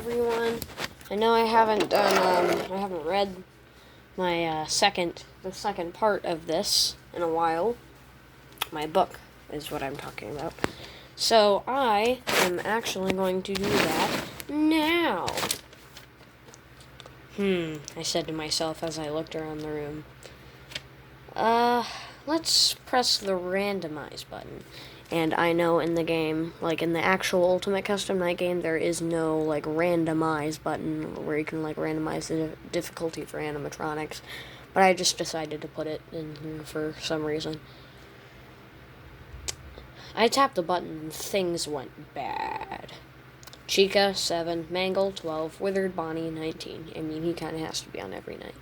everyone. I know I haven't read my the second part of this in a while. My book is what I'm talking about. So I am actually going to do that now. I said to myself as I looked around the room. Let's press the randomize button. And I know in the game, like in the actual Ultimate Custom Night game, there is no like randomize button where you can like randomize the difficulty for animatronics. But I just decided to put it in here for some reason. I tapped the button and things went bad. Chica, 7. Mangle, 12. Withered Bonnie, 19. I mean, he kind of has to be on every night.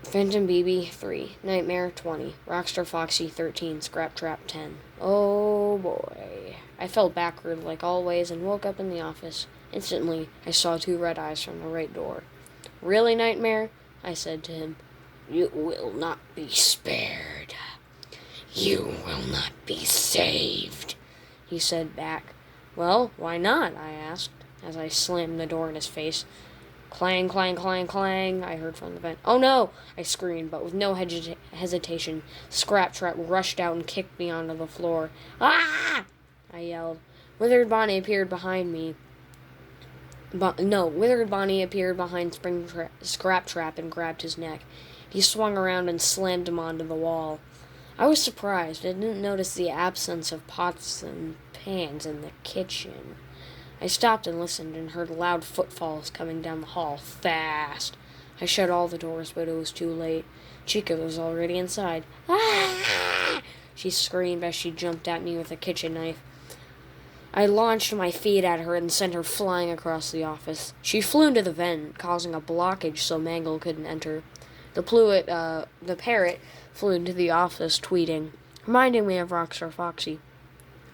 Phantom BB, 3. Nightmare, 20. Rockstar Foxy, 13. Scrap Trap, 10. Oh boy. I fell backward like always and woke up in the office. Instantly, I saw 2 red eyes from the right door. Really, Nightmare? I said to him. You will not be spared. You will not be saved, he said back. Well, why not? I asked, as I slammed the door in his face. Clang, clang, clang, clang, I heard from the vent. Oh no! I screamed, but with no hesitation, Scrap Trap rushed out and kicked me onto the floor. Ah! I yelled. Withered Bonnie appeared behind me. Withered Bonnie appeared behind Scrap Trap and grabbed his neck. He swung around and slammed him onto the wall. I was surprised. I didn't notice the absence of pots and pans in the kitchen. I stopped and listened and heard loud footfalls coming down the hall, fast. I shut all the doors, but it was too late. Chica was already inside. Ah! She screamed as she jumped at me with a kitchen knife. I launched my feet at her and sent her flying across the office. She flew into the vent, causing a blockage so Mangle couldn't enter. The parrot flew into the office, tweeting, reminding me of Rockstar Foxy.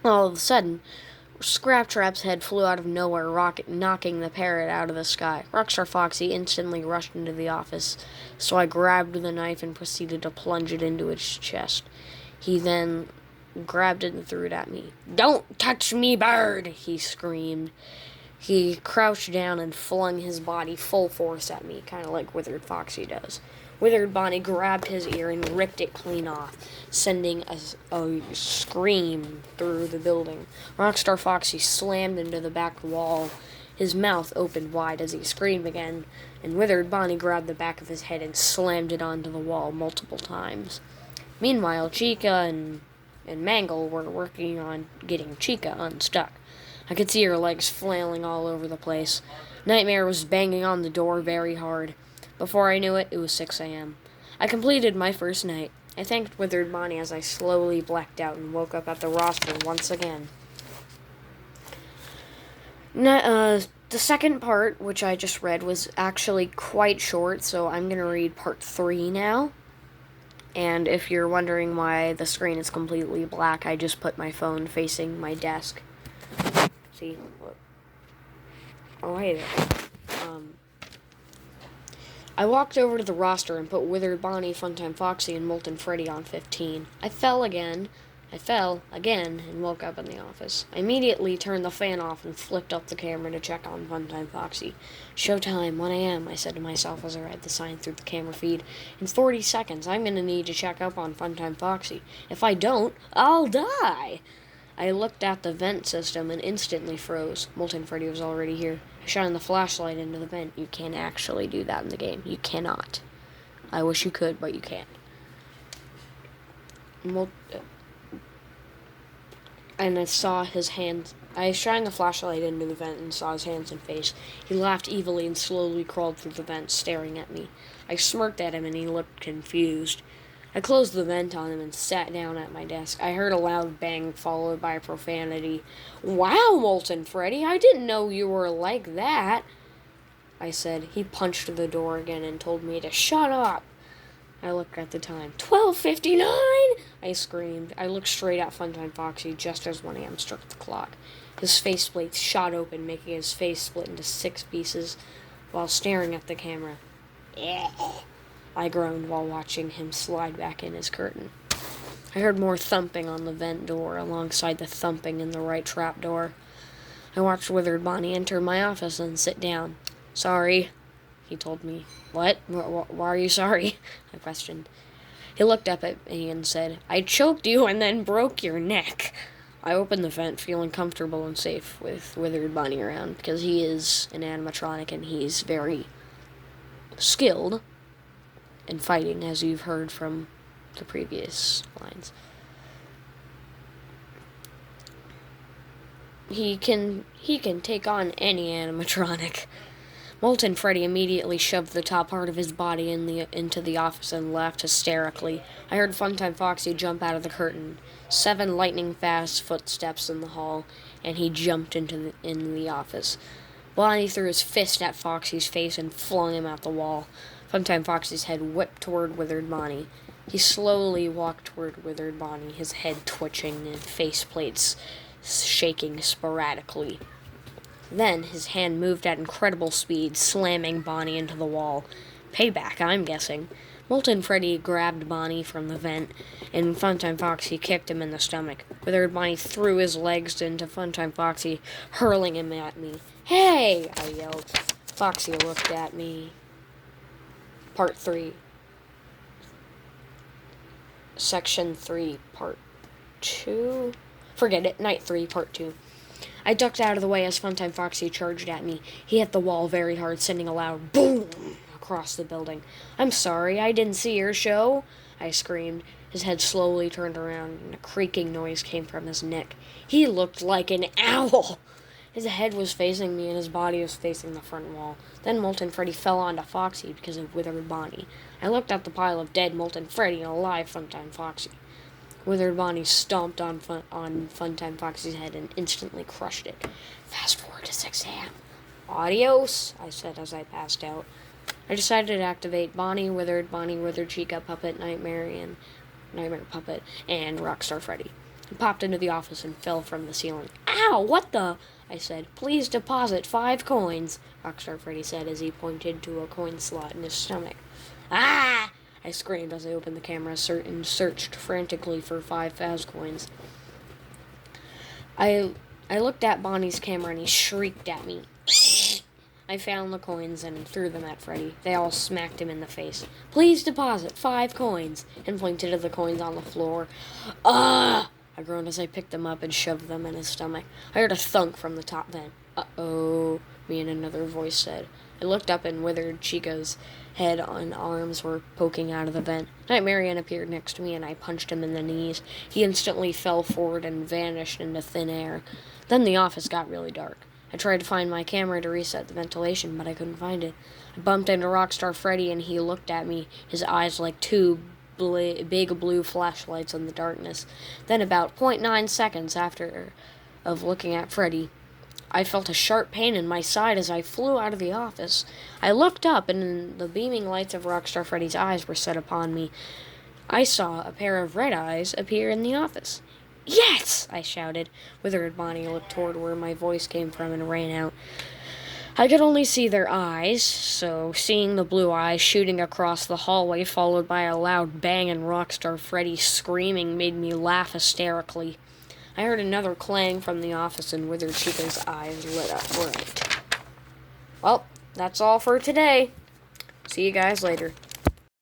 All of a sudden, Scrap Trap's head flew out of nowhere, knocking the parrot out of the sky. Rockstar Foxy instantly rushed into the office, so I grabbed the knife and proceeded to plunge it into its chest. He then grabbed it and threw it at me. Don't touch me, bird! He screamed. He crouched down and flung his body full force at me, kind of like Withered Foxy does. Withered Bonnie grabbed his ear and ripped it clean off, sending a scream through the building. Rockstar Foxy slammed into the back wall. His mouth opened wide as he screamed again, and Withered Bonnie grabbed the back of his head and slammed it onto the wall multiple times. Meanwhile, Chica and Mangle were working on getting Chica unstuck. I could see her legs flailing all over the place. Nightmare was banging on the door very hard. Before I knew it, it was 6 a.m. I completed my first night. I thanked Withered Bonnie as I slowly blacked out and woke up at the roster once again. The second part, which I just read, was actually quite short, so I'm going to read part 3 now. And if you're wondering why the screen is completely black, I just put my phone facing my desk. See? Oh, hey there. I walked over to the roster and put Withered Bonnie, Funtime Foxy, and Molten Freddy on 15. I fell again, and woke up in the office. I immediately turned the fan off and flipped up the camera to check on Funtime Foxy. Showtime, 1 a.m., I said to myself as I read the sign through the camera feed. In 40 seconds, I'm going to need to check up on Funtime Foxy. If I don't, I'll die! I looked at the vent system and instantly froze. Molten Freddy was already here. I shined the flashlight into the vent. You can't actually do that in the game. You cannot. I wish you could, but you can't. And I saw his hands. I shined the flashlight into the vent and saw his hands and face. He laughed evilly and slowly crawled through the vent, staring at me. I smirked at him and he looked confused. I closed the vent on him and sat down at my desk. I heard a loud bang followed by profanity. Wow, Molten Freddy, I didn't know you were like that, I said. He punched the door again and told me to shut up. I looked at the time. 12:59! I screamed. I looked straight at Funtime Foxy just as 1 a.m. struck the clock. His faceplate shot open, making his face split into 6 pieces while staring at the camera. I groaned while watching him slide back in his curtain. I heard more thumping on the vent door alongside the thumping in the right trap door. I watched Withered Bonnie enter my office and sit down. Sorry, he told me. What? Why are you sorry? I questioned. He looked up at me and said, I choked you and then broke your neck. I opened the vent, feeling comfortable and safe with Withered Bonnie around, because he is an animatronic and he's very skilled in fighting, as you've heard from the previous lines. He can take on any animatronic. Molten Freddy immediately shoved the top part of his body into the office and laughed hysterically. I heard Funtime Foxy jump out of the curtain. 7 lightning-fast footsteps in the hall, and he jumped into the office. Bonnie threw his fist at Foxy's face and flung him out the wall. Funtime Foxy's head whipped toward Withered Bonnie. He slowly walked toward Withered Bonnie, his head twitching and faceplates shaking sporadically. Then his hand moved at incredible speed, slamming Bonnie into the wall. Payback, I'm guessing. Molten Freddy grabbed Bonnie from the vent, and Funtime Foxy kicked him in the stomach. Withered Bonnie threw his legs into Funtime Foxy, hurling him at me. Hey! I yelled. Foxy looked at me. Part 3. Section 3, Part 2? Forget it. Night 3, Part 2. I ducked out of the way as Funtime Foxy charged at me. He hit the wall very hard, sending a loud boom across the building. I'm sorry, I didn't see your show, I screamed. His head slowly turned around, and a creaking noise came from his neck. He looked like an owl. His head was facing me, and his body was facing the front wall. Then Molten Freddy fell onto Foxy because of Withered Bonnie. I looked at the pile of dead Molten Freddy and alive Funtime Foxy. Withered Bonnie stomped on Funtime Foxy's head and instantly crushed it. Fast forward to 6 a.m. Adios, I said as I passed out. I decided to activate Bonnie, Withered Chica, Puppet, Nightmare Puppet, and Rockstar Freddy. He popped into the office and fell from the ceiling. Ow, what the? I said. Please deposit 5 coins, Rockstar Freddy said as he pointed to a coin slot in his stomach. Ah! I screamed as I opened the camera and searched frantically for 5 Faz coins. I looked at Bonnie's camera and he shrieked at me. I found the coins and threw them at Freddy. They all smacked him in the face. Please deposit 5 coins, and pointed at the coins on the floor. Ah! I groaned as I picked them up and shoved them in his stomach. I heard a thunk from the top vent. Uh-oh, me and another voice said. I looked up and Withered Chica's head and arms were poking out of the vent. Nightmarian appeared next to me and I punched him in the knees. He instantly fell forward and vanished into thin air. Then the office got really dark. I tried to find my camera to reset the ventilation, but I couldn't find it. I bumped into Rockstar Freddy and he looked at me, his eyes like 2 big blue flashlights in the darkness. Then about 0.9 seconds after of looking at Freddy, I felt a sharp pain in my side as I flew out of the office. I looked up, and the beaming lights of Rockstar Freddy's eyes were set upon me. I saw a pair of red eyes appear in the office. Yes! I shouted. Withered Bonnie looked toward where my voice came from and ran out. I could only see their eyes, so seeing the blue eyes shooting across the hallway followed by a loud bang and Rockstar Freddy screaming made me laugh hysterically. I heard another clang from the office and Withered Chica's eyes lit up bright. Well, that's all for today. See you guys later.